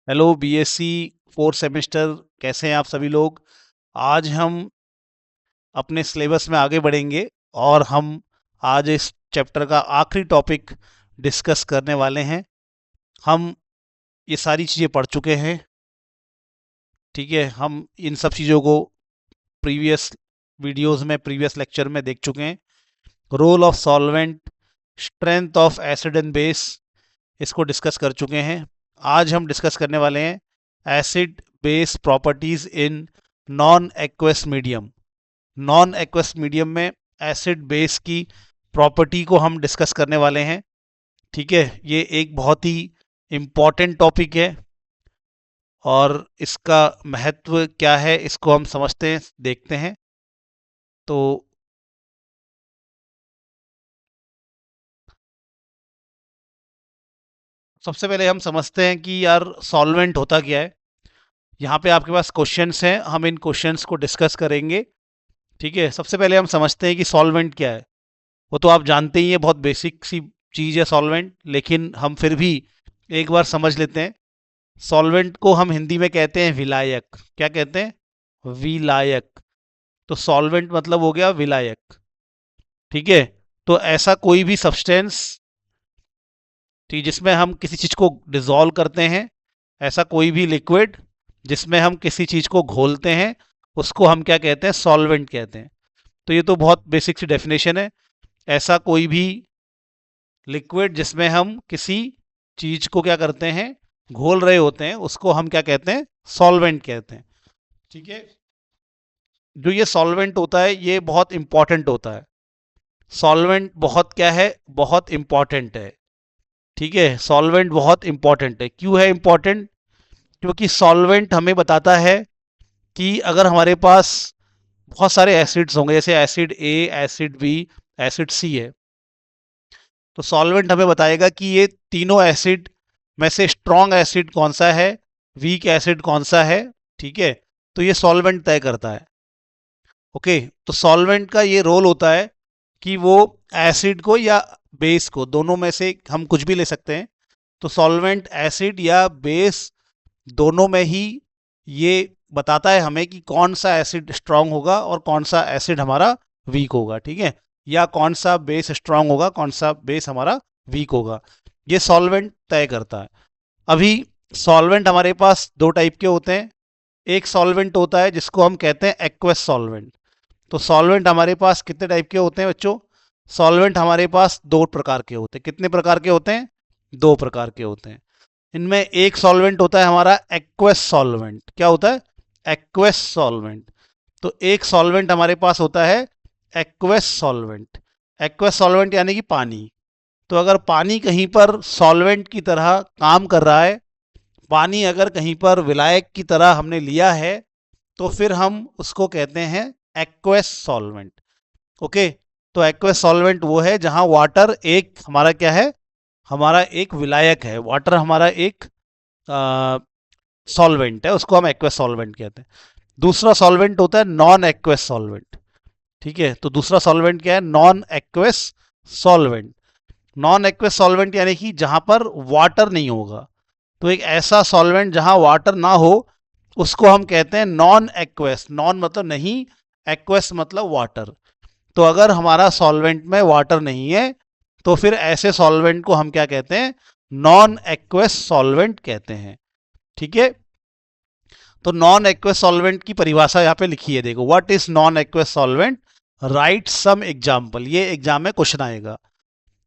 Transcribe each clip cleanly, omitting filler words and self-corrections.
Hello BSc fourth semester, कैसे हैं आप सभी लोग। आज हम अपने सिलेबस में आगे बढ़ेंगे और हम आज इस चैप्टर का आखिरी टॉपिक डिस्कस करने वाले हैं। हम ये सारी चीज़ें पढ़ चुके हैं, ठीक है। हम इन सब चीज़ों को प्रीवियस वीडियोस में, प्रीवियस लेक्चर में देख चुके हैं। Role of solvent, strength of acid and base, इसको डिस्कस कर चुके हैं। आज हम डिस्कस करने वाले हैं acid base properties in non aqueous medium. Non aqueous medium में एसिड बेस की प्रॉपर्टी को हम डिस्कस करने वाले हैं, ठीक है। ये एक बहुत ही इम्पॉर्टेंट टॉपिक है और इसका महत्व क्या है इसको हम समझते हैं, देखते हैं। तो सबसे पहले हम समझते हैं कि यार सॉल्वेंट होता क्या है। यहाँ पे आपके पास क्वेश्चंस हैं, हम इन क्वेश्चंस को डिस्कस करेंगे, ठीक है। सबसे पहले हम समझते हैं कि सॉल्वेंट क्या है। वो तो आप जानते ही हैं, बहुत बेसिक सी चीज़ है सॉल्वेंट, लेकिन हम फिर भी एक बार समझ लेते हैं। सॉल्वेंट को हम हिंदी में कहते हैं विलायक। क्या कहते हैं? विलायक। तो सॉल्वेंट मतलब हो गया विलायक, ठीक है। तो ऐसा कोई भी सब्सटेंस, ठीक, जिसमें हम किसी चीज़ को डिसॉल्व करते हैं, ऐसा कोई भी लिक्विड जिसमें हम किसी चीज़ को घोलते हैं, उसको हम क्या कहते हैं? सॉल्वेंट कहते हैं। तो ये तो बहुत बेसिक सी डेफिनेशन है। ऐसा कोई भी लिक्विड जिसमें हम किसी चीज को क्या करते हैं? घोल रहे होते हैं, उसको हम क्या कहते हैं? सॉल्वेंट कहते हैं, ठीक है। जो ये सॉल्वेंट होता है ये बहुत इंपॉर्टेंट होता है। सॉल्वेंट बहुत क्या है? बहुत इंपॉर्टेंट है, ठीक है। सॉल्वेंट बहुत इंपॉर्टेंट है। क्यों है इंपॉर्टेंट? क्योंकि सॉल्वेंट हमें बताता है कि अगर हमारे पास बहुत सारे एसिड्स होंगे, जैसे acid A, acid B, acid C है, तो सॉल्वेंट हमें बताएगा कि ये तीनों एसिड में से स्ट्रॉन्ग एसिड कौन सा है, वीक एसिड कौन सा है, ठीक है। तो ये सॉल्वेंट तय करता है, ओके। तो सॉल्वेंट का ये रोल होता है कि वो एसिड को या बेस को, दोनों में से हम कुछ भी ले सकते हैं। तो सॉल्वेंट एसिड या बेस दोनों में ही ये बताता है हमें कि कौन सा एसिड स्ट्रांग होगा और कौन सा एसिड हमारा वीक होगा, ठीक है। या कौन सा बेस स्ट्रांग होगा, कौन सा बेस हमारा वीक होगा, ये सॉल्वेंट तय करता है। अभी सॉल्वेंट हमारे पास दो टाइप के होते हैं। एक सॉल्वेंट होता है जिसको हम कहते हैं एक्वस सॉल्वेंट। तो सॉल्वेंट हमारे पास कितने टाइप के होते हैं बच्चों? सॉल्वेंट हमारे पास दो प्रकार के होते हैं। कितने प्रकार के होते हैं? दो प्रकार के होते हैं। इनमें एक सॉल्वेंट होता है हमारा एक्वस सॉल्वेंट। क्या होता है? Aqueous solvent. तो एक सॉल्वेंट हमारे पास होता है एक्वस सॉल्वेंट। एक्वस सॉल्वेंट यानी कि पानी। तो अगर पानी कहीं पर सॉल्वेंट की तरह काम कर रहा है, पानी अगर कहीं पर विलायक की तरह हमने लिया है, तो फिर हम उसको कहते हैं एक्वस सॉल्वेंट, ओके। तो एक्वस सॉल्वेंट वो है जहां वाटर एक हमारा क्या है? हमारा एक विलायक है। वाटर हमारा एक सॉल्वेंट है, उसको हम एक्वस सॉल्वेंट कहते हैं। दूसरा सॉल्वेंट होता है नॉन एक्वस सॉल्वेंट, ठीक है। तो दूसरा सॉल्वेंट क्या है? Non aqueous solvent. Non aqueous solvent यानी कि जहां पर वाटर नहीं होगा। तो एक ऐसा सॉल्वेंट जहां वाटर ना हो, उसको हम कहते हैं नॉन एक्वस। नॉन मतलब नहीं, एक्वस मतलब वाटर। तो अगर हमारा सॉल्वेंट में वाटर नहीं है, तो फिर ऐसे सॉल्वेंट को हम क्या कहते हैं? नॉन एक्वस सॉल्वेंट कहते हैं, ठीक है। तो नॉन एक्वस सॉल्वेंट की परिभाषा यहाँ पे लिखी है, देखो। What is non aqueous solvent? Right some example. ये एग्जाम में क्वेश्चन आएगा,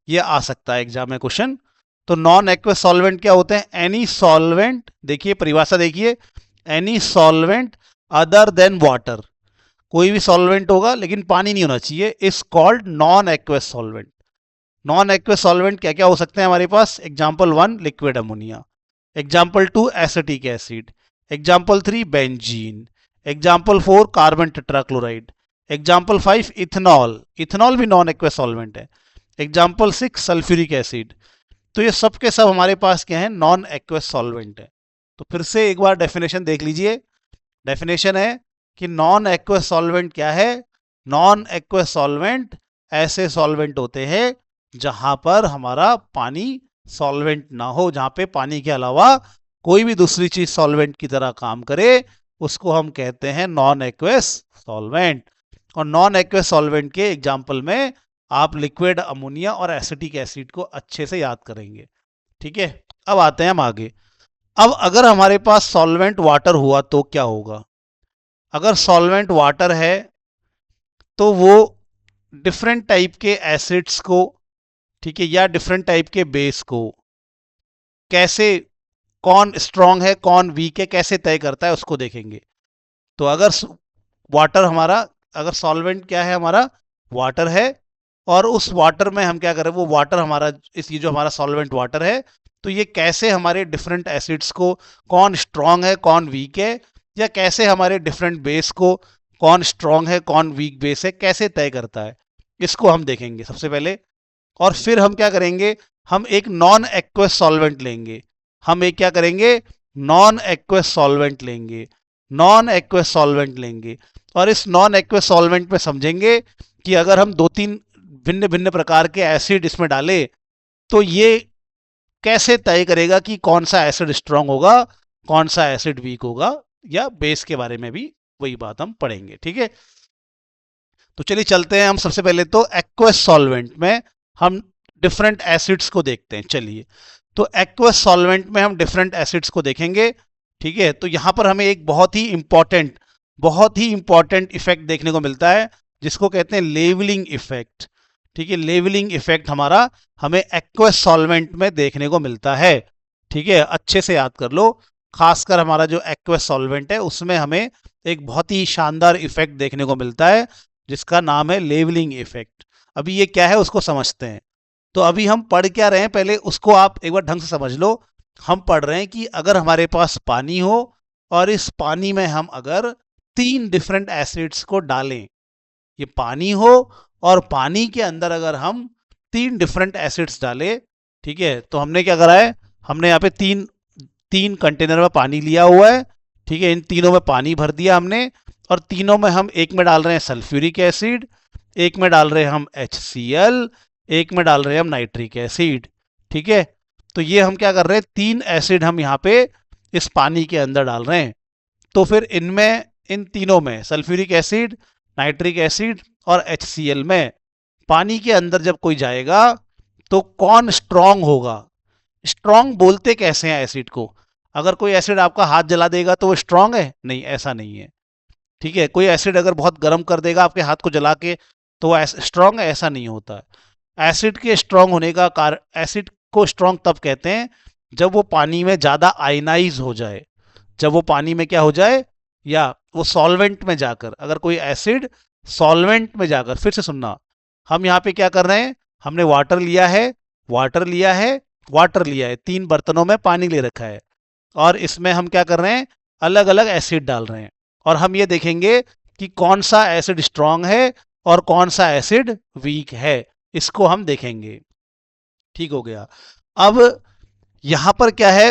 ये आ सकता है एग्जाम में क्वेश्चन। तो नॉन एक्वस सॉल्वेंट क्या होते हैं? एनी सॉल्वेंट, देखिए परिभाषा देखिए, any solvent other than water. कोई भी सॉल्वेंट होगा लेकिन पानी नहीं होना चाहिए, is called non aqueous solvent. Non aqueous solvent क्या क्या हो सकते हैं हमारे पास? Example 1 liquid ammonia, example 2 acetic acid, example 3 benzene, example 4 carbon tetrachloride, example 5 ethanol. Ethanol भी नॉन एक्वस सॉल्वेंट है। Example 6 sulphuric acid. तो ये सब के सब हमारे पास क्या है? नॉन एक्वस सॉल्वेंट है। तो फिर से एक बार डेफिनेशन देख लीजिए। डेफिनेशन है कि नॉन एक्वस सॉल्वेंट क्या है? नॉन एक्वस सॉल्वेंट ऐसे सॉल्वेंट होते हैं जहां पर हमारा पानी सॉल्वेंट ना हो, जहां पे पानी के अलावा कोई भी दूसरी चीज सॉल्वेंट की तरह काम करे उसको हम कहते हैं नॉन एक्वस सॉल्वेंट। और नॉन एक्वस सॉल्वेंट के एग्जाम्पल में आप लिक्विड अमोनिया और एसिटिक एसिड को अच्छे से याद करेंगे। ठीक है, अब आते हैं हम आगे। अब अगर हमारे पास सॉल्वेंट वाटर हुआ तो क्या होगा? अगर सॉल्वेंट वाटर है तो वो डिफरेंट टाइप के एसिड्स को, ठीक है, या डिफरेंट टाइप के बेस को कैसे, कौन स्ट्रांग है कौन वीक है, कैसे तय करता है उसको देखेंगे। तो अगर वाटर हमारा, अगर सॉल्वेंट क्या है हमारा, वाटर है, और उस वाटर में हम क्या करें, वो वाटर हमारा, इस ये जो हमारा सॉल्वेंट वाटर है, तो ये कैसे हमारे डिफरेंट एसिड्स को, कौन स्ट्रांग है कौन वीक है, या कैसे हमारे डिफरेंट बेस को, कौन स्ट्रांग है कौन वीक बेस है, कैसे तय करता है, इसको हम देखेंगे सबसे पहले। और फिर हम क्या करेंगे, हम एक नॉन एक्वस सॉल्वेंट लेंगे। हम एक क्या करेंगे, नॉन एक्वस सॉल्वेंट लेंगे, नॉन एक्वस सॉल्वेंट लेंगे। और इस नॉन एक्वस सॉल्वेंट में समझेंगे कि अगर हम 2-3 भिन्न भिन्न प्रकार के एसिड इसमें डालें तो ये कैसे तय करेगा कि कौन सा एसिड स्ट्रांग होगा कौन सा एसिड वीक होगा, या बेस के बारे में भी वही बात हम पढ़ेंगे। ठीक है, तो चलिए चलते हैं हम सबसे पहले तो एक्वस सॉल्वेंट में हम डिफरेंट एसिड्स को देखते हैं। चलिए, तो एक्वस सॉल्वेंट में हम डिफरेंट एसिड्स को देखेंगे। ठीक है, तो यहां पर हमें एक बहुत ही इंपॉर्टेंट इफेक्ट देखने को मिलता है जिसको कहते हैं लेवलिंग इफेक्ट। ठीक है, लेवलिंग इफेक्ट हमारा हमें एक्वस सॉल्वेंट में देखने को मिलता है। ठीक है, अच्छे से याद कर लो, खासकर हमारा जो एक्वस सॉल्वेंट है उसमें हमें एक बहुत ही शानदार इफेक्ट देखने को मिलता है जिसका नाम है लेवलिंग इफेक्ट। अभी ये क्या है उसको समझते हैं। तो अभी हम पढ़ क्या रहे हैं पहले उसको आप एक बार ढंग से समझ लो। हम पढ़ रहे हैं कि अगर हमारे पास पानी हो और इस पानी में हम अगर 3 डिफरेंट एसिड्स को डालें, ये पानी हो और पानी के अंदर अगर हम 3 डिफरेंट एसिड्स डालें, ठीक है, तो हमने क्या करा है, हमने यहाँ पे तीन कंटेनर में पानी लिया हुआ है। ठीक है, इन तीनों में पानी भर दिया हमने, और तीनों में हम एक में डाल रहे हैं सल्फ्यूरिक एसिड, एक में डाल रहे हैं हम HCl, एक में डाल रहे हैं हम नाइट्रिक एसिड। ठीक है, तो ये हम क्या कर रहे हैं, 3 एसिड हम यहाँ पे इस पानी के अंदर डाल रहे हैं। तो फिर इनमें, इन तीनों में, सल्फ्यूरिक एसिड, नाइट्रिक एसिड और HCl में, पानी के अंदर जब कोई जाएगा तो कौन स्ट्रांग होगा? स्ट्रांग बोलते कैसे हैं एसिड को? अगर कोई एसिड आपका हाथ जला देगा तो वो स्ट्रांग है? नहीं, ऐसा नहीं है। ठीक है, कोई एसिड अगर बहुत गर्म कर देगा आपके हाथ को जला के तो वो स्ट्रांग है? ऐसा नहीं होता है। एसिड के स्ट्रांग होने का कारण, एसिड को स्ट्रांग तब कहते हैं जब वो पानी में ज्यादा आयनाइज हो जाए, जब वो पानी में क्या हो जाए, या वो सॉल्वेंट में जाकर, अगर कोई एसिड सॉल्वेंट में जाकर, फिर से सुनना, हम यहाँ पे क्या कर रहे हैं, हमने वाटर लिया है, वाटर लिया है, वाटर लिया है, 3 बर्तनों में पानी ले रखा है, और इसमें हम क्या कर रहे हैं, अलग अलग एसिड डाल रहे हैं, और हम ये देखेंगे कि कौन सा एसिड स्ट्रांग है और कौन सा एसिड वीक है, इसको हम देखेंगे। ठीक हो गया। अब यहां पर क्या है,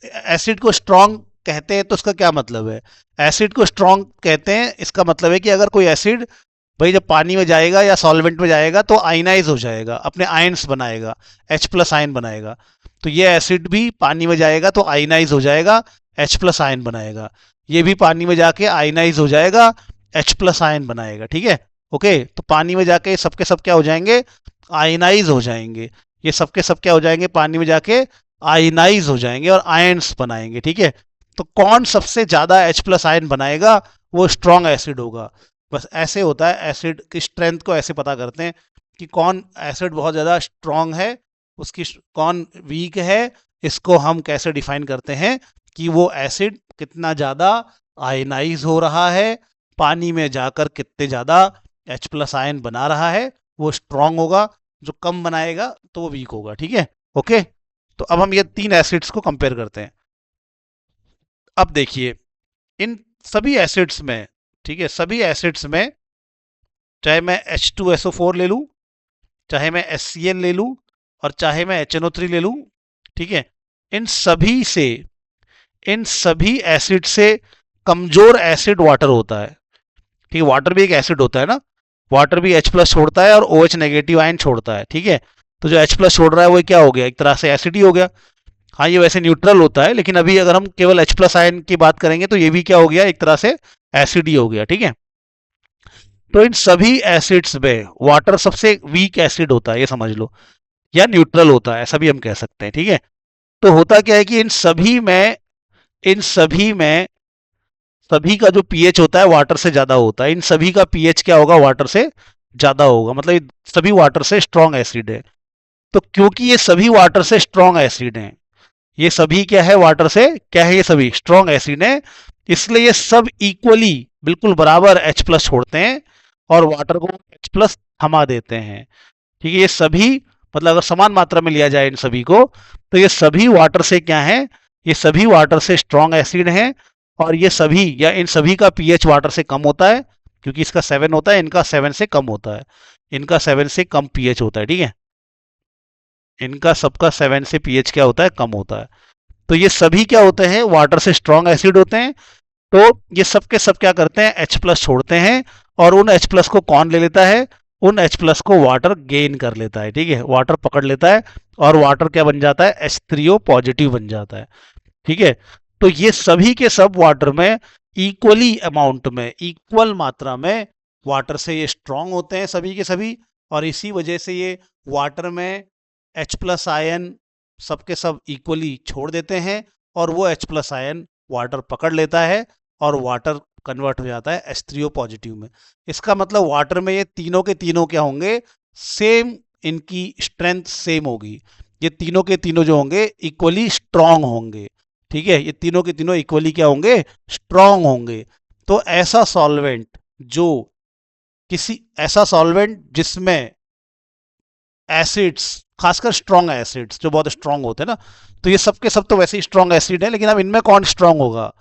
एसिड को स्ट्रांग कहते हैं तो उसका क्या मतलब है? एसिड को स्ट्रांग कहते हैं, इसका मतलब है कि अगर कोई एसिड, भाई जब पानी में जाएगा या सॉल्वेंट में जाएगा तो आयनाइज हो जाएगा, अपने आयन्स बनाएगा, H+ आयन बनाएगा। तो ये एसिड भी पानी में जाएगा तो आयनाइज हो जाएगा, H+ आयन बनाएगा। ये भी पानी में जाके आयनाइज हो जाएगा, H+ आयन बनाएगा। ठीक है, ओके, तो पानी में जाके सबके सब क्या हो जाएंगे, आयनाइज हो जाएंगे। ये सबके सब क्या हो जाएंगे, पानी में जाके आयनाइज हो जाएंगे और आयन्स बनाएंगे। ठीक है, तो कौन सबसे ज्यादा H+ आयन बनाएगा वो स्ट्रॉन्ग एसिड होगा। बस ऐसे होता है, एसिड की स्ट्रेंथ को ऐसे पता करते हैं कि कौन एसिड बहुत ज़्यादा स्ट्रॉन्ग है, उसकी कौन वीक है। इसको हम कैसे डिफाइन करते हैं कि वो एसिड कितना ज़्यादा आयनाइज हो रहा है, पानी में जाकर कितने ज़्यादा H+ आयन बना रहा है, वो स्ट्रॉन्ग होगा। जो कम बनाएगा तो वो वीक होगा। ठीक है, ओके। तो अब हम ये 3 एसिड्स को कंपेयर करते हैं। अब देखिए, इन सभी एसिड्स में, ठीक है, सभी एसिड्स में, चाहे मैं H2SO4 ले लूं, चाहे मैं HCl ले लूं, और चाहे मैं HNO3 ले लूं, ठीक है, इन सभी एसिड से कमजोर एसिड वाटर होता है। ठीक है, वाटर भी एक एसिड होता है ना, वाटर भी H+ छोड़ता है और OH नेगेटिव आयन छोड़ता है। ठीक है, तो जो H+ छोड़ रहा है वो क्या हो गया, एक तरह से एसिड ही हो गया। हाँ ये वैसे न्यूट्रल होता है, लेकिन अभी अगर हम केवल H प्लस आयन की बात करेंगे तो ये भी क्या हो गया, एक तरह से एसिड ही हो गया, ठीक है। तो इन सभी एसिड्स में वाटर सबसे वीक एसिड होता है, ये समझ लो, या न्यूट्रल होता है, ऐसा भी हम कह सकते हैं, ठीक है। तो होता क्या है कि इन सभी में सभी का जो पीएच होता है वाटर से ज्यादा होता है, इन सभी का पीएच क्या होगा, वाटर से ज्यादा होगा, मतलब ये सभी वाटर से स्ट्रॉन्ग एसिड है। तो क्योंकि ये सभी वाटर से स्ट्रॉन्ग एसिड हैं, ये सभी क्या है, वाटर से क्या है, ये सभी स्ट्रॉन्ग एसिड है, इसलिए ये सब इक्वली बिल्कुल बराबर H प्लस छोड़ते हैं और वाटर को H प्लस थमा देते हैं, ठीक है। ये सभी मतलब अगर समान मात्रा में लिया जाए इन सभी को, तो ये सभी वाटर से क्या है, ये सभी वाटर से स्ट्रॉन्ग एसिड हैं, और ये सभी या इन सभी का पीएच वाटर से कम होता है, क्योंकि इसका 7 होता है, इनका 7 से कम होता है, इनका 7 से कम पीएच होता है, ठीक है। इनका सबका 7 से पीएच क्या होता है, कम होता है। तो ये सभी क्या होते हैं, वाटर से स्ट्रॉन्ग एसिड होते हैं। तो ये सब के सब क्या करते हैं, H प्लस छोड़ते हैं, और उन H प्लस को कौन ले लेता है, उन H प्लस को वाटर गेन कर लेता है, ठीक है, वाटर पकड़ लेता है, और वाटर क्या बन जाता है, H3O पॉजिटिव बन जाता है, ठीक है। तो ये सभी के सब वाटर में इक्वली अमाउंट में, इक्वल मात्रा में वाटर से ये स्ट्रांग होते हैं सभी के सभी, और इसी वजह से ये वाटर में H प्लस आयन सबके सब इक्वली छोड़ देते हैं, और वो H प्लस आयन वाटर पकड़ लेता है और वाटर कन्वर्ट हो जाता है H3O पॉजिटिव में। इसका मतलब वाटर में ये तीनों के तीनों क्या होंगे, सेम, इनकी स्ट्रेंथ सेम होगी, ये तीनों के तीनों जो होंगे इक्वली स्ट्रांग होंगे, ठीक है, ये तीनों के तीनों इक्वली क्या होंगे, स्ट्रांग होंगे। तो ऐसा सॉल्वेंट जो ऐसा सॉल्वेंट जिसमें एसिड्स, खासकर स्ट्रॉन्ग एसिड्स जो बहुत स्ट्रॉन्ग होते हैं ना, तो ये सब के सब तो वैसे ही स्ट्रॉन्ग एसिड है, लेकिन अब इनमें कौन स्ट्रॉन्ग होगा,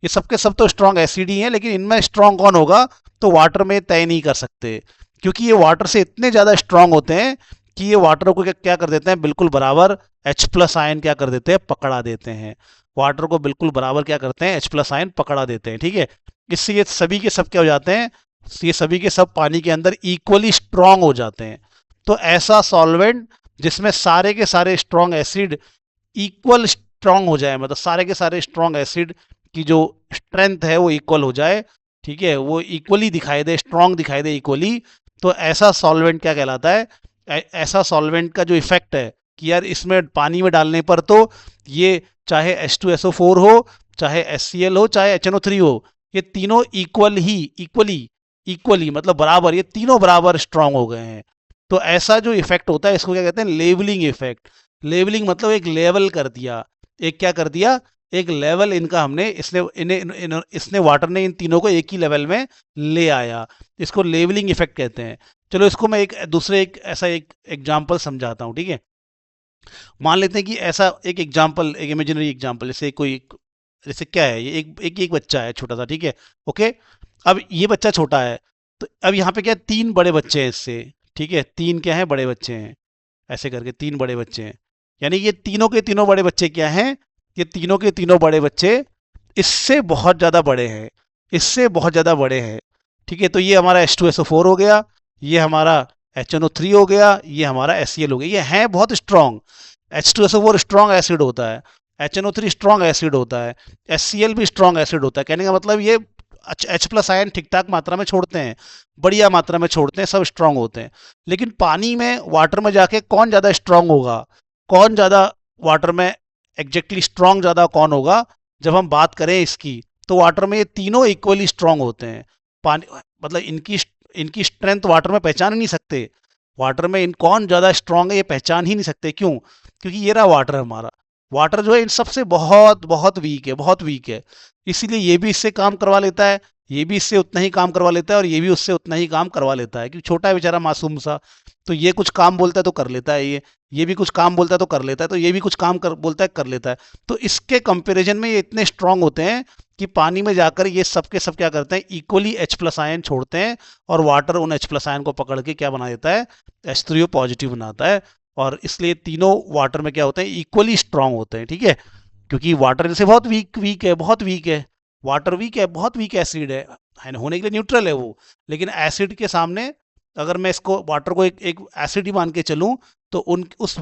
ये सब के सब तो स्ट्रॉन्ग एसिड ही हैं, लेकिन इनमें स्ट्रॉन्ग कौन होगा, तो वाटर में तय नहीं कर सकते, क्योंकि ये वाटर से इतने ज़्यादा स्ट्रॉन्ग होते हैं कि ये वाटर को क्या कर देते हैं, बिल्कुल बराबर H प्लस आयन क्या कर देते हैं, पकड़ा देते हैं, वाटर को बिल्कुल बराबर क्या करते हैं, H प्लस आयन पकड़ा देते हैं, ठीक है। इससे ये सभी के सब क्या हो जाते हैं, ये सभी के सब पानी के अंदर इक्वली स्ट्रॉन्ग हो जाते हैं। तो ऐसा सॉल्वेंट जिसमें सारे के सारे स्ट्रॉन्ग एसिड इक्वल स्ट्रॉन्ग हो जाए, मतलब सारे के सारे स्ट्रॉन्ग एसिड की जो स्ट्रेंथ है वो इक्वल हो जाए, ठीक है, वो इक्वली दिखाई दे, स्ट्रॉन्ग दिखाई दे इक्वली, तो ऐसा सॉल्वेंट क्या कहलाता है, ऐसा सॉल्वेंट का जो इफेक्ट है कि यार इसमें पानी में डालने पर तो ये चाहे H2SO4 हो, चाहे HCl हो, चाहे HNO3 हो, ये तीनों इक्वली मतलब बराबर, ये तीनों बराबर स्ट्रांग हो गए हैं। तो ऐसा जो इफेक्ट होता है इसको क्या कहते हैं, लेवलिंग इफेक्ट। लेवलिंग मतलब एक लेवल कर दिया, एक क्या कर दिया, एक लेवल इनका हमने, इसने वाटर ने इन तीनों को एक ही लेवल में ले आया, इसको लेवलिंग इफेक्ट कहते हैं। चलो इसको मैं एक दूसरे एक ऐसा एक एग्जाम्पल समझाता हूँ, ठीक है। मान लेते हैं कि ऐसा एक एग्जाम्पल, एक इमेजिनरी एग्जाम्पल, जैसे कोई, जैसे क्या है, ये एक बच्चा है छोटा सा, ठीक है, ओके। अब ये बच्चा छोटा है, तो अब यहाँ पे क्या है, 3 बड़े बच्चे हैं इससे, ठीक है, 3 क्या है, बड़े बच्चे हैं, ऐसे करके 3 बड़े बच्चे हैं, यानी ये तीनों के तीनों बड़े बच्चे क्या हैं, ये तीनों के तीनों बड़े बच्चे इससे बहुत ज़्यादा बड़े हैं, इससे बहुत ज़्यादा बड़े हैं, ठीक है। तो ये हमारा H2SO4 हो गया, ये हमारा HNO3 हो गया, ये हमारा HCl हो गया, ये हैं बहुत स्ट्रॉन्ग। H2SO4 स्ट्रॉन्ग एसिड होता है, HNO3 स्ट्रॉन्ग एसिड होता है, HCl भी स्ट्रॉन्ग एसिड होता है, कहने का मतलब ये H प्लस आयन ठीक ठाक मात्रा में छोड़ते हैं, बढ़िया मात्रा में छोड़ते हैं, सब स्ट्रांग होते हैं। लेकिन पानी में, वाटर में जाके कौन ज़्यादा स्ट्रांग होगा, कौन ज़्यादा वाटर में एग्जैक्टली स्ट्रांग ज़्यादा कौन होगा, जब हम बात करें इसकी, तो वाटर में ये तीनों इक्वली स्ट्रांग होते हैं। पानी मतलब इनकी स्ट्रेंथ वाटर में पहचान ही नहीं सकते, वाटर में इन कौन ज़्यादा स्ट्रांग है ये पहचान ही नहीं सकते, क्यों, क्योंकि ये रहा वाटर हमारा, वाटर जो है इन सबसे बहुत बहुत वीक है, बहुत वीक है, इसीलिए ये भी इससे काम करवा लेता है, ये भी इससे उतना ही काम करवा लेता है, और ये भी उससे उतना ही काम करवा लेता है, क्योंकि छोटा है बेचारा मासूम सा, तो ये कुछ काम बोलता है तो कर लेता है, ये भी कुछ काम बोलता है तो कर लेता है, तो ये भी कुछ काम बोलता है कर लेता है। तो इसके कंपैरिजन में ये इतने स्ट्रांग होते हैं कि पानी में जाकर ये सब के सब क्या करते हैं, इक्वली H प्लस आयन छोड़ते हैं, और वाटर उन H प्लस आयन को पकड़ के क्या बना देता है, H3O पॉजिटिव बनाता है, और इसलिए तीनों वाटर में क्या होते हैं, इक्वली स्ट्रांग होते हैं, ठीक है। क्योंकि वाटर जैसे बहुत वीक है, बहुत वीक है, वाटर वीक है, बहुत वीक एसिड है ना, होने के लिए न्यूट्रल है वो, लेकिन एसिड के सामने अगर मैं इसको वाटर को एक एसिड ही मान के चलूं, तो उन उस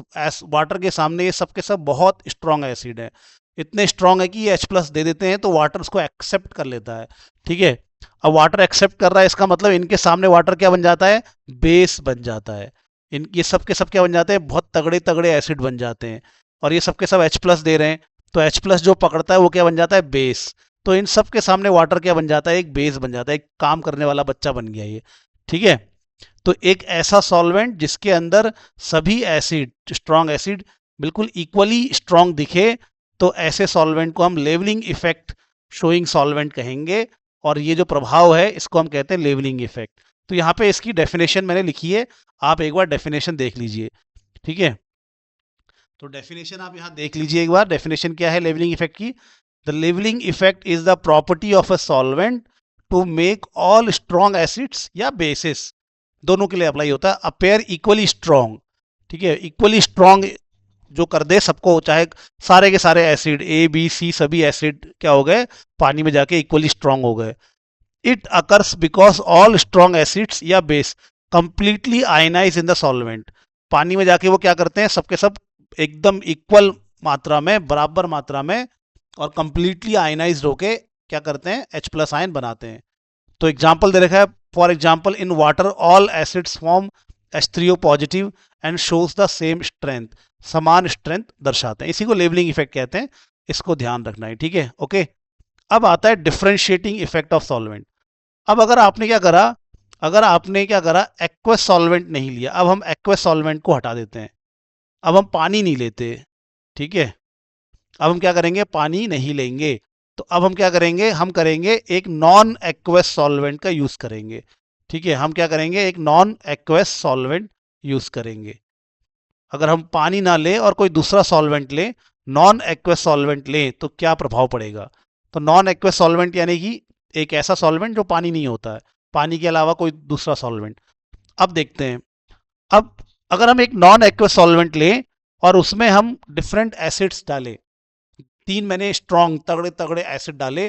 वाटर के सामने ये सब के सब बहुत स्ट्रॉन्ग एसिड है, इतने स्ट्रॉन्ग है कि ये H+ दे देते हैं तो वाटर उसको एक्सेप्ट कर लेता है। ठीक है, अब वाटर एक्सेप्ट कर रहा है, इसका मतलब इनके सामने वाटर क्या बन जाता है, बेस बन जाता है। इन ये सब के सब क्या बन जाते हैं, बहुत तगड़े तगड़े एसिड बन जाते हैं। और ये सब के सब H+ दे रहे हैं, तो H+ जो पकड़ता है वो क्या बन जाता है, बेस। तो इन सब के सामने वाटर क्या बन जाता है, एक बेस बन जाता है, एक काम करने वाला बच्चा बन गया ये। ठीक है, तो एक ऐसा सॉल्वेंट जिसके अंदर सभी एसिड, स्ट्रॉन्ग एसिड बिल्कुल इक्वली स्ट्रॉन्ग दिखे, तो ऐसे सॉल्वेंट को हम लेवलिंग इफेक्ट शोइंग सॉल्वेंट कहेंगे। और ये जो प्रभाव है इसको हम कहते हैं लेवलिंग इफेक्ट। तो यहाँ पे इसकी डेफिनेशन मैंने लिखी है, आप एक बार डेफिनेशन देख लीजिए। ठीक है, तो डेफिनेशन आप यहाँ देख लीजिए एक बार, डेफिनेशन क्या है लेवलिंग इफेक्ट की। The levelling effect is the property of a solvent to make all strong acids या बेसिस, दोनों के लिए अप्लाई होता है, अपेयर इक्वली स्ट्रॉन्ग। ठीक है, इक्वली स्ट्रॉन्ग जो कर दे सबको, चाहे सारे के सारे एसिड A B C सभी एसिड क्या हो गए, पानी में जाके इक्वली स्ट्रॉन्ग हो गए। It occurs because all strong acids या base completely ionise in the solvent. पानी में जाके वो क्या करते हैं, सबके सब एकदम इक्वल मात्रा में, बराबर मात्रा में, और कंप्लीटली आयनाइज होके क्या करते हैं, H+ आयन बनाते हैं। तो एग्जाम्पल दे रखा है, for example in water all acids form H3O positive and shows the same strength, समान स्ट्रेंथ दर्शाते हैं। इसी को लेवलिंग इफेक्ट कहते हैं, इसको ध्यान रखना है। ठीक है, ओके। अब आता है डिफरेंशिएटिंग इफेक्ट ऑफ सॉल्वेंट। अब अगर आपने क्या करा, एक्वस सॉल्वेंट नहीं लिया, अब हम एक्वस सॉल्वेंट को हटा देते हैं, अब हम पानी नहीं लेते। ठीक है, अब हम क्या करेंगे, पानी नहीं लेंगे। तो अब हम क्या करेंगे, हम करेंगे एक नॉन एक्वस सॉल्वेंट का यूज करेंगे। ठीक है, हम क्या करेंगे, एक नॉन एक्वस सॉल्वेंट यूज करेंगे। अगर हम पानी ना लें और कोई दूसरा सॉल्वेंट लें, नॉन एक्वस सॉल्वेंट लें, तो क्या प्रभाव पड़ेगा। तो नॉन एक्वस सॉल्वेंट यानी कि एक ऐसा सॉल्वेंट जो पानी नहीं होता है, पानी के अलावा कोई दूसरा सॉल्वेंट। अब देखते हैं, अब अगर हम एक नॉन एक्वस सॉल्वेंट लें और उसमें हम डिफरेंट एसिड्स डालें, 3 मैंने स्ट्रॉन्ग तगड़े तगड़े एसिड डाले,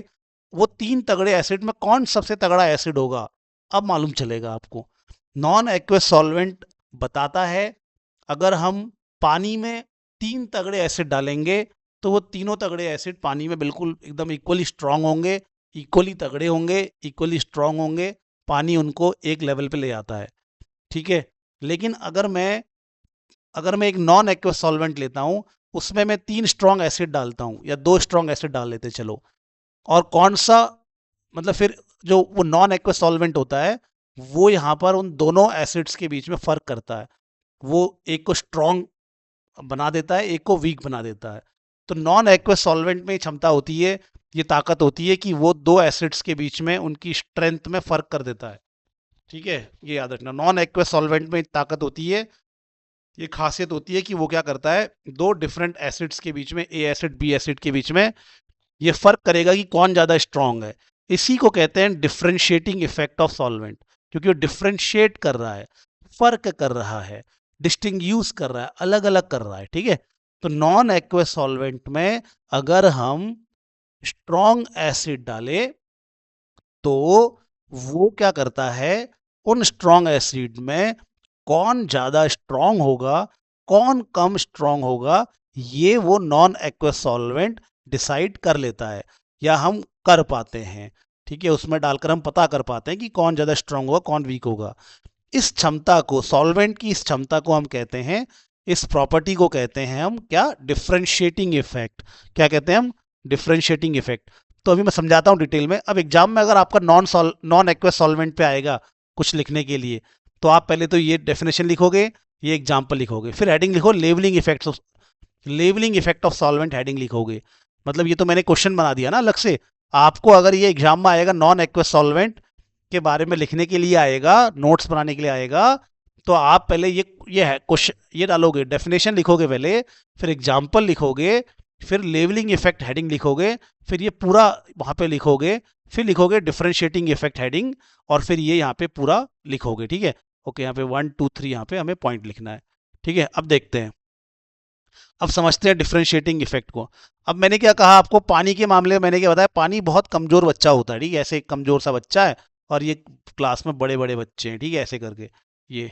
वो 3 तगड़े एसिड में कौन सबसे तगड़ा एसिड होगा, अब मालूम चलेगा आपको। नॉन एक्वस सॉल्वेंट बताता है, अगर हम पानी में 3 तगड़े एसिड डालेंगे तो वो तीनों तगड़े एसिड पानी में बिल्कुल एकदम इक्वली स्ट्रांग होंगे, इक्वली तगड़े होंगे, इक्वली स्ट्रांग होंगे, पानी उनको एक लेवल पे ले आता है। ठीक है, लेकिन अगर मैं एक नॉन एक्वस सॉल्वेंट लेता हूँ, उसमें मैं 3 स्ट्रॉन्ग एसिड डालता हूँ या 2 स्ट्रॉन्ग एसिड डाल लेते चलो, और कौन सा, मतलब फिर जो वो नॉन एक्वस सॉल्वेंट होता है वो यहाँ पर उन दोनों एसिड्स के बीच में फर्क करता है, वो एक को स्ट्रॉन्ग बना देता है, एक को वीक बना देता है। तो नॉन एक्वस सॉल्वेंट में क्षमता होती है, ये ताकत होती है कि वो 2 एसिड्स के बीच में उनकी स्ट्रेंथ में फर्क कर देता है। ठीक है, ये याद रखना, नॉन एक्वस सॉल्वेंट में ताकत होती है, ये खासियत होती है कि वो क्या करता है, 2 डिफरेंट एसिड्स के बीच में, A एसिड B एसिड के बीच में ये फर्क करेगा कि कौन ज्यादा स्ट्रांग है। इसी को कहते हैं डिफरेंशिएटिंग इफेक्ट ऑफ सॉल्वेंट, क्योंकि वो डिफरेंशिएट कर रहा है, फर्क कर रहा है, डिस्टिंग्यूश कर रहा है, अलग अलग कर रहा है। ठीक है, तो नॉन एक्वस सॉल्वेंट में अगर हम स्ट्रॉन्ग एसिड डाले तो वो क्या करता है, उन स्ट्रॉन्ग एसिड में कौन ज्यादा स्ट्रॉन्ग होगा, कौन कम स्ट्रॉन्ग होगा, ये वो नॉन एक्वस सॉल्वेंट डिसाइड कर लेता है, या हम कर पाते हैं। ठीक है, उसमें डालकर हम पता कर पाते हैं कि कौन ज्यादा स्ट्रॉन्ग होगा, कौन वीक होगा। इस क्षमता को, सॉल्वेंट की इस क्षमता को हम कहते हैं, इस प्रॉपर्टी को कहते हैं हम क्या, डिफरेंशिएटिंग इफेक्ट। क्या कहते हैं हम, डिफरेंशिएटिंग इफेक्ट। तो अभी मैं समझाता हूं डिटेल में। अब एग्जाम में अगर आपका नॉन एक्वस सॉल्वेंट पे आएगा कुछ लिखने के लिए, तो आप पहले तो ये डेफिनेशन लिखोगे, ये एग्जाम्पल लिखोगे, फिर हेडिंग लिखो levelling effect of solvent, heading लिखोगे। मतलब ये तो मैंने क्वेश्चन बना दिया ना अलग से। आपको अगर ये एग्जाम में आएगा, नॉन एक्वस सॉल्वेंट के बारे में लिखने के लिए आएगा, नोट्स बनाने के लिए आएगा, तो आप पहले ये है क्वेश्चन, ये डालोगे, डेफिनेशन लिखोगे पहले, फिर एग्जाम्पल लिखोगे, फिर लेवलिंग इफेक्ट हेडिंग लिखोगे, फिर ये पूरा वहां पे लिखोगे, फिर लिखोगे डिफरेंशिएटिंग इफेक्ट हेडिंग, और फिर ये यहाँ पे पूरा लिखोगे। ठीक है, ओके, यहाँ पे 1 2 3 यहाँ पे हमें पॉइंट लिखना है। ठीक है, अब देखते हैं, अब समझते हैं डिफरेंशिएटिंग इफेक्ट को। अब मैंने क्या कहा आपको, पानी के मामले में मैंने क्या बताया, पानी बहुत कमजोर बच्चा होता है। ठीक है, ऐसे कमजोर सा बच्चा है और ये क्लास में बड़े बड़े बच्चे हैं। ठीक है, ऐसे करके ये,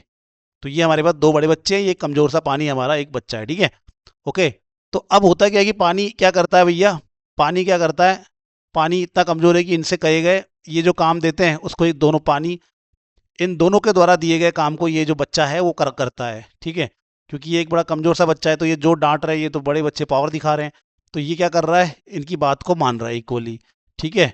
तो ये हमारे पास दो बड़े बच्चे हैं, ये कमजोर सा पानी हमारा एक बच्चा है, ठीक है। ओके, तो अब होता क्या है कि पानी क्या करता है भैया, पानी क्या करता है, पानी इतना कमजोर है कि इनसे कहे गए ये जो काम देते हैं उसको ये दोनों पानी, इन दोनों के द्वारा दिए गए काम को ये जो बच्चा है वो करता है, ठीक है। क्योंकि ये एक बड़ा कमजोर सा बच्चा है, तो ये जो डांट रहा है, ये तो बड़े बच्चे पावर दिखा रहे हैं, तो ये क्या कर रहा है, इनकी बात को मान रहा है इक्वली, ठीक है।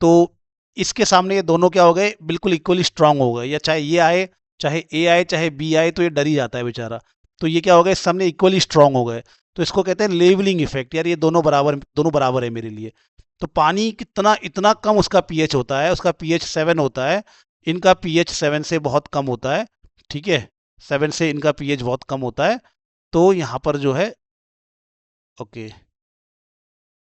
तो इसके सामने ये दोनों क्या हो गए, बिल्कुल इक्वली स्ट्रांग हो गए, या चाहे ये आए, चाहे ए आए, चाहे बी आए, तो ये डर ही जाता है बेचारा। तो ये क्या हो गया, इस सामने इक्वली स्ट्रांग हो गए। तो इसको कहते हैं लेवलिंग इफेक्ट, यार ये दोनों बराबर है मेरे लिए। तो पानी कितना इतना कम उसका पीएच होता है, उसका पीएच 7 होता है, इनका पीएच 7 से बहुत कम होता है, ठीक है। 7 से इनका पीएच बहुत कम होता है। तो यहाँ पर जो है, ओके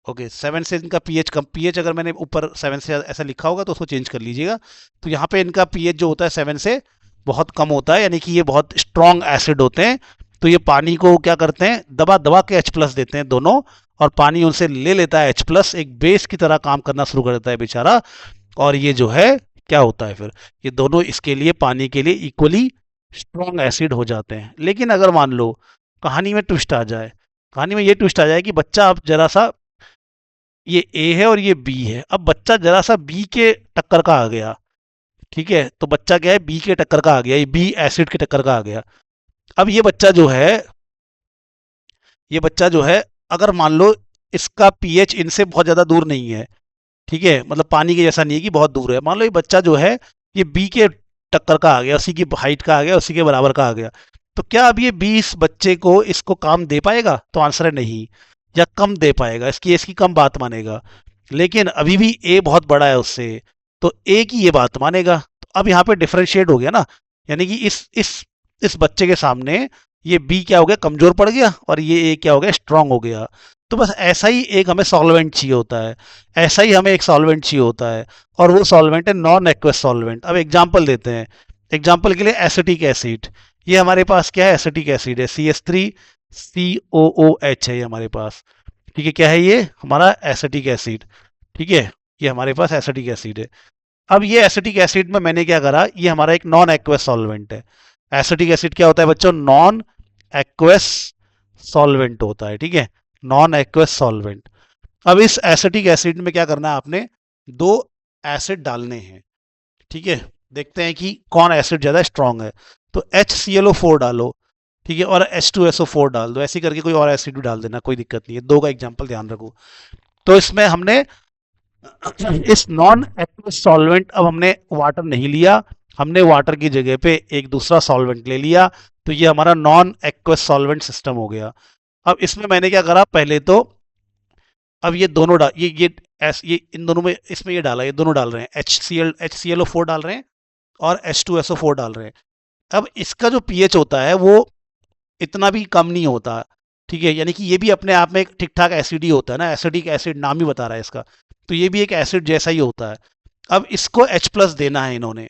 ओके, 7 से इनका पीएच कम, पीएच अगर मैंने ऊपर 7 से ऐसा लिखा होगा तो उसको चेंज कर लीजिएगा। तो यहाँ पे इनका पीएच जो होता है 7 से बहुत कम होता है, यानी कि ये बहुत स्ट्रॉन्ग एसिड होते हैं। तो ये पानी को क्या करते हैं, दबा दबा के H+ देते हैं दोनों, और पानी उनसे ले लेता है H+, एक बेस की तरह काम करना शुरू कर देता है बेचारा। और ये जो है क्या होता है फिर, ये दोनों इसके लिए, पानी के लिए इक्वली स्ट्रॉन्ग एसिड हो जाते हैं। लेकिन अगर मान लो कहानी में ट्विस्ट आ जाए, कहानी में ये ट्विस्ट आ जाए कि बच्चा अब जरा सा, ये ए है और ये बी है, अब बच्चा जरा सा बी के टक्कर का आ गया, ठीक है। तो बच्चा क्या है, बी के टक्कर का आ गया, ये बी एसिड के टक्कर का आ गया। अब ये बच्चा जो है, ये बच्चा जो है, अगर मान लो इसका पीएच इनसे बहुत ज़्यादा दूर नहीं है, ठीक है, मतलब पानी के जैसा नहीं है कि बहुत दूर है, मान लो ये बच्चा जो है ये बी के टक्कर का आ गया, उसी की हाइट का आ गया, उसी के बराबर का आ गया। तो क्या अब ये बी इस बच्चे को इसको काम दे पाएगा, तो आंसर है नहीं, या कम दे पाएगा, इसकी कम बात मानेगा। लेकिन अभी भी ए बहुत बड़ा है उससे, तो ए की ये बात मानेगा। तो अब यहाँ पे डिफरेंशिएट हो गया ना, यानी कि इस बच्चे के सामने ये बी क्या हो गया, कमजोर पड़ गया, और ये ए क्या हो गया, स्ट्रांग हो गया। तो बस ऐसा ही एक हमें सॉल्वेंट चाहिए होता है, ऐसा ही हमें एक सॉल्वेंट चाहिए होता है, और वो सॉल्वेंट है नॉन एक्वस सॉल्वेंट। अब एग्जांपल देते हैं, एग्जांपल के लिए एसिटिक एसिड, ये हमारे पास क्या है, एसिटिक एसिड है, CH3COOH है ये हमारे पास, ठीक है। क्या है ये, हमारा एसिटिक एसिड, ठीक है, ये हमारे पास एसिटिक एसिड है। अब ये एसिटिक एसिड में मैंने क्या करा, ये हमारा एक नॉन एक्वस सॉल्वेंट है। एसिटिक एसिड क्या होता है बच्चों, नॉन एक्वस सॉल्वेंट होता है, ठीक है, नॉन एक्वस सॉल्वेंट। अब इस एसिटिक एसिड में क्या करना है, आपने दो एसिड डालने हैं, ठीक है। देखते हैं कि कौन एसिड ज्यादा स्ट्रांग है। तो HClO4 डालो, ठीक है, और H2SO4 डाल दो, ऐसे करके कोई और एसिड भी डाल देना, कोई दिक्कत नहीं है, दो का एग्जांपल ध्यान रखो। तो इसमें हमने इस नॉन एक्वस सॉल्वेंट, अब हमने वाटर नहीं लिया, हमने वाटर की जगह पे एक दूसरा सॉल्वेंट ले लिया, तो ये हमारा नॉन एक्वस सॉल्वेंट सिस्टम हो गया। अब इसमें मैंने क्या करा, पहले तो अब ये दोनों डाल, ये इन दोनों में, इसमें ये डाला, ये दोनों डाल रहे हैं, HClO4 डाल रहे हैं और H2SO4 डाल रहे हैं। अब इसका जो पीएच होता है वो इतना भी कम नहीं होता, ठीक है, यानी कि ये भी अपने आप में एक ठीक ठाक एसिड ही होता है ना, एसिडिक एसिड नाम ही बता रहा है इसका, तो ये भी एक एसिड जैसा ही होता है। अब इसको H+ देना है इन्होंने।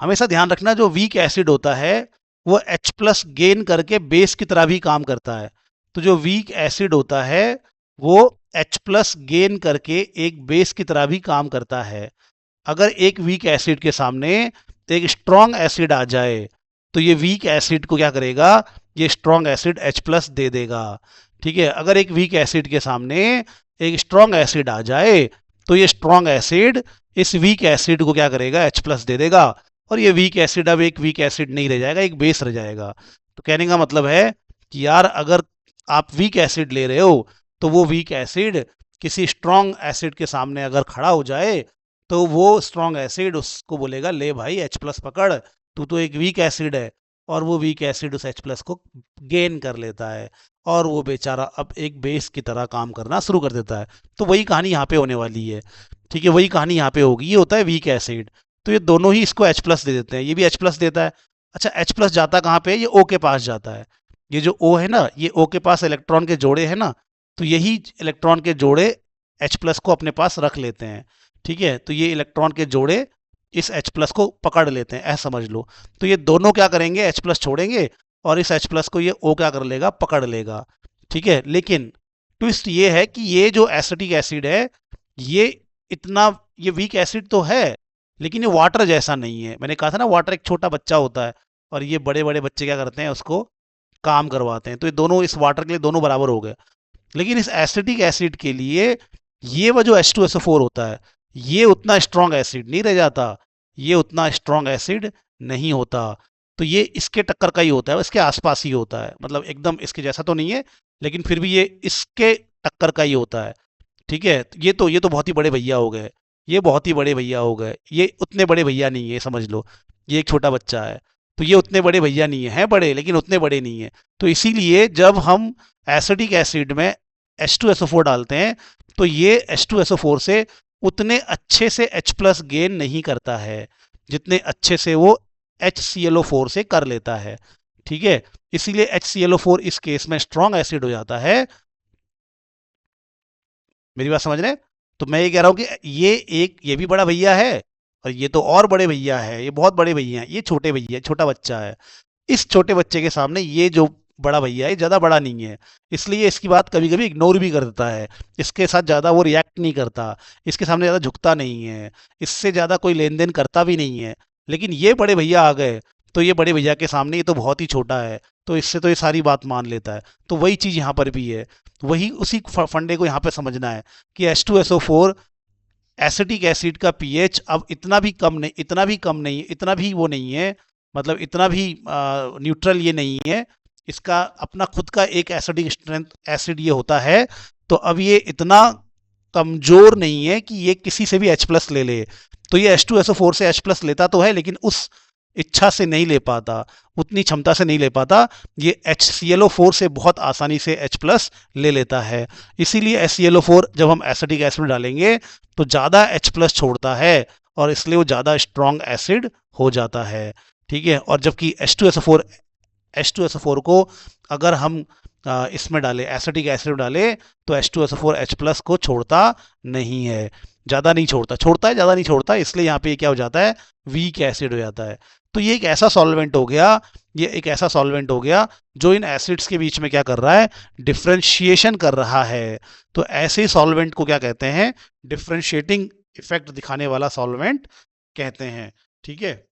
हमेशा ध्यान रखना, जो वीक एसिड होता है वो H+ गेन करके बेस की तरह भी काम करता है। तो जो वीक एसिड होता है वो H+ गेन करके एक बेस की तरह भी काम करता है। अगर एक वीक एसिड के सामने एक स्ट्रॉन्ग एसिड आ जाए, तो ये वीक एसिड को क्या करेगा, ये स्ट्रॉन्ग एसिड H+ दे देगा, ठीक है। अगर एक वीक एसिड के सामने एक स्ट्रॉन्ग एसिड आ जाए, तो ये स्ट्रॉन्ग एसिड इस वीक एसिड को क्या करेगा, H+ दे देगा, और ये वीक एसिड अब एक वीक एसिड नहीं रह जाएगा, एक बेस रह जाएगा। तो कहने का मतलब है कि यार अगर आप वीक एसिड ले रहे हो, तो वो वीक एसिड किसी स्ट्रॉन्ग एसिड के सामने अगर खड़ा हो जाए, तो वो स्ट्रॉन्ग एसिड उसको बोलेगा, ले भाई H+ पकड़, तू तो एक वीक एसिड है, और वो वीक एसिड उस H+ को गेन कर लेता है, और वो बेचारा अब एक बेस की तरह काम करना शुरू कर देता है। तो वही कहानी यहाँ पे होने वाली है, ठीक है, वही कहानी यहाँ पे होगी। ये होता है वीक एसिड, तो ये दोनों ही इसको H+ दे देते हैं, ये भी H+ देता है। अच्छा, H+ जाता कहाँ पे, ये O के पास जाता है। ये जो O है ना, ये O के पास इलेक्ट्रॉन के जोड़े हैं ना, तो यही इलेक्ट्रॉन के जोड़े H+ को अपने पास रख लेते हैं, ठीक है। तो ये इलेक्ट्रॉन के जोड़े इस H+ को पकड़ लेते हैं, ऐसा समझ लो। तो ये दोनों क्या करेंगे, H+ छोड़ेंगे, और इस H+ को ये O क्या कर लेगा, पकड़ लेगा, ठीक है। लेकिन ट्विस्ट ये है कि ये जो एसिटिक एसिड है, ये इतना, ये वीक एसिड तो है, लेकिन ये वाटर जैसा नहीं है। मैंने कहा था ना, वाटर एक छोटा बच्चा होता है, और ये बड़े बड़े बच्चे क्या करते हैं, उसको काम करवाते हैं। तो ये दोनों इस वाटर के लिए दोनों बराबर हो गए। लेकिन इस एसिटिक एसिड के लिए ये वो जो H2SO4 होता है, ये उतना स्ट्रॉन्ग एसिड नहीं रह जाता, ये उतना स्ट्रॉन्ग एसिड नहीं होता। तो ये इसके टक्कर का ही होता है, इसके आसपास ही होता है, मतलब एकदम इसके जैसा तो नहीं है, लेकिन फिर भी ये इसके टक्कर का ही होता है। ठीक है, ये तो बहुत ही बड़े भैया हो गए, ये बहुत ही बड़े भैया हो गए, ये उतने बड़े भैया नहीं है, समझ लो ये एक छोटा बच्चा है। तो ये उतने बड़े भैया नहीं है, हैं बड़े लेकिन उतने बड़े नहीं है। तो इसीलिए जब हम एसिडिक एसिड में H2SO4 डालते हैं, तो ये H2SO4 से उतने अच्छे से H प्लस गेन नहीं करता है जितने अच्छे से वो HClO4 से कर लेता है। ठीक है, इसीलिए HClO4 इस केस में स्ट्रॉन्ग एसिड हो जाता है। मेरी बात समझ रहे हैं? तो मैं ये कह रहा हूं कि ये भी बड़ा भैया है, और ये तो और बड़े भैया है, ये बहुत बड़े भैया हैं, ये छोटे भैया, छोटा बच्चा है। इस छोटे बच्चे के सामने ये जो बड़ा भैया है ज़्यादा बड़ा नहीं है, इसलिए इसकी बात कभी कभी इग्नोर भी कर देता है, इसके साथ ज़्यादा वो रिएक्ट नहीं करता, इसके सामने ज़्यादा झुकता नहीं है, इससे ज़्यादा कोई लेन देन करता भी नहीं है। लेकिन ये बड़े भैया आ गए, तो ये बड़े भैया के सामने ये तो बहुत ही छोटा है, तो इससे तो ये सारी बात मान लेता है। तो वही चीज़ यहाँ पर भी है, वही उसी फंडे को यहाँ पे समझना है कि H2SO4 एसिटिक एसिड का पीएच अब इतना भी कम नहीं, इतना भी कम नहीं, इतना भी वो नहीं है, मतलब इतना भी न्यूट्रल ये नहीं है, इसका अपना खुद का एक एसिडिक स्ट्रेंथ एसिड ये होता है। तो अब ये इतना कमजोर नहीं है कि ये किसी से भी H प्लस ले ले। तो ये H2SO4 से H प्लस लेता तो है, लेकिन उस इच्छा से नहीं ले पाता, उतनी क्षमता से नहीं ले पाता। ये HClO4 से बहुत आसानी से H प्लस ले लेता है। इसीलिए HClO4 जब हम एसिडिक एसिड में डालेंगे तो ज़्यादा H प्लस छोड़ता है, और इसलिए वो ज़्यादा स्ट्रॉन्ग एसिड हो जाता है। ठीक है, और जबकि H2SO4 को अगर हम इसमें डालें, एसिटिक एसिड में डालें, तो H2SO4 H प्लस को छोड़ता नहीं है, ज़्यादा नहीं छोड़ता, छोड़ता है ज़्यादा नहीं छोड़ता, इसलिए यहाँ पे क्या हो जाता है, वीक एसिड हो जाता है। तो ये एक ऐसा सॉल्वेंट हो गया, ये एक ऐसा सॉल्वेंट हो गया जो इन एसिड्स के बीच में क्या कर रहा है, डिफ्रेंशिएशन कर रहा है। तो ऐसे सॉल्वेंट को क्या कहते हैं, डिफ्रेंशिएटिंग इफेक्ट दिखाने वाला सॉल्वेंट कहते हैं। ठीक है,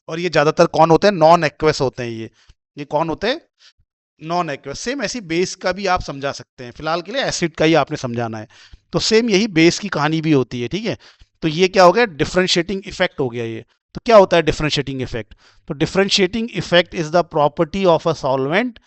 और ये ज़्यादातर कौन होते हैं, नॉन एक्वस होते हैं। ये कौन होते हैं, नॉन एक्वस। सेम ऐसी बेस का भी आप समझा सकते हैं, फिलहाल के लिए एसिड का ही आपने समझाना है। तो सेम यही बेस की कहानी भी होती है। ठीक है, तो ये क्या हो गया, डिफरेंशिएटिंग इफेक्ट हो गया ये। तो क्या होता है डिफरेंशिएटिंग इफेक्ट, तो differentiating effect is the property of a solvent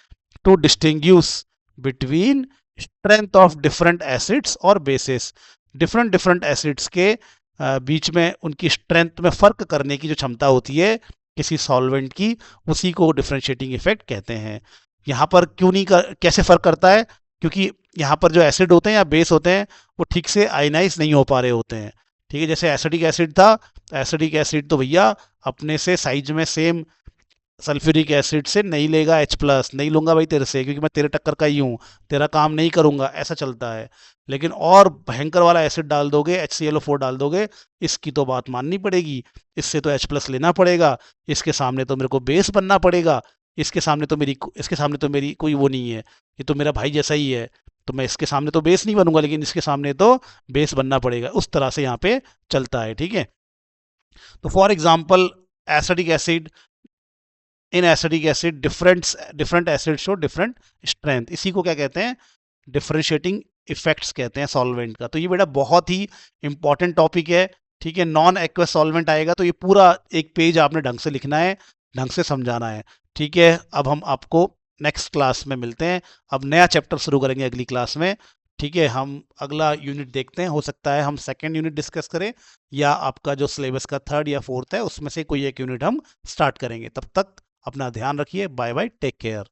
to distinguish between strength of different acids और बेसिस। डिफरेंट डिफरेंट एसिड्स के बीच में उनकी स्ट्रेंथ में फर्क करने की जो क्षमता होती है किसी सॉल्वेंट की, उसी को डिफरेंशिएटिंग इफेक्ट कहते हैं। यहाँ पर क्यों नहीं कैसे फर्क करता है, क्योंकि यहाँ पर जो एसिड होते हैं या बेस होते हैं वो ठीक से आयनाइज नहीं हो पा रहे होते हैं। ठीक है, जैसे एसिडिक एसिड था, एसिडिक एसिड तो भैया अपने से साइज में सेम सल्फ्यूरिक एसिड से नहीं लेगा H प्लस, नहीं लूंगा भाई तेरे से, क्योंकि मैं तेरे टक्कर का ही हूँ, तेरा काम नहीं करूंगा, ऐसा चलता है। लेकिन और भयंकर वाला एसिड डाल दोगे, HClO4 डाल दोगे, इसकी तो बात माननी पड़ेगी, इससे तो H प्लस लेना पड़ेगा, इसके सामने तो मेरे को बेस बनना पड़ेगा, इसके सामने तो मेरी कोई वो नहीं है, ये तो मेरा भाई जैसा ही है, तो मैं इसके सामने तो बेस नहीं बनूंगा, लेकिन इसके सामने तो बेस बनना पड़ेगा। उस तरह से यहाँ पे चलता है। ठीक है, तो for example acidic acid, in acidic acid different acid show different strength, इसी को क्या कहते हैं, डिफरेंशिएटिंग इफेक्ट्स कहते हैं सॉल्वेंट का। तो ये बेटा बहुत ही इंपॉर्टेंट टॉपिक है। ठीक है, नॉन एक्वस सॉल्वेंट आएगा तो ये पूरा एक पेज आपने ढंग से लिखना है, ढंग से समझाना है। ठीक है, अब हम आपको नेक्स्ट क्लास में मिलते हैं, अब नया चैप्टर शुरू करेंगे अगली क्लास में। ठीक है, हम अगला यूनिट देखते हैं, हो सकता है हम सेकेंड यूनिट डिस्कस करें, या आपका जो सिलेबस का थर्ड या फोर्थ है उसमें से कोई एक यूनिट हम स्टार्ट करेंगे। तब तक अपना ध्यान रखिए, बाय बाय, टेक केयर।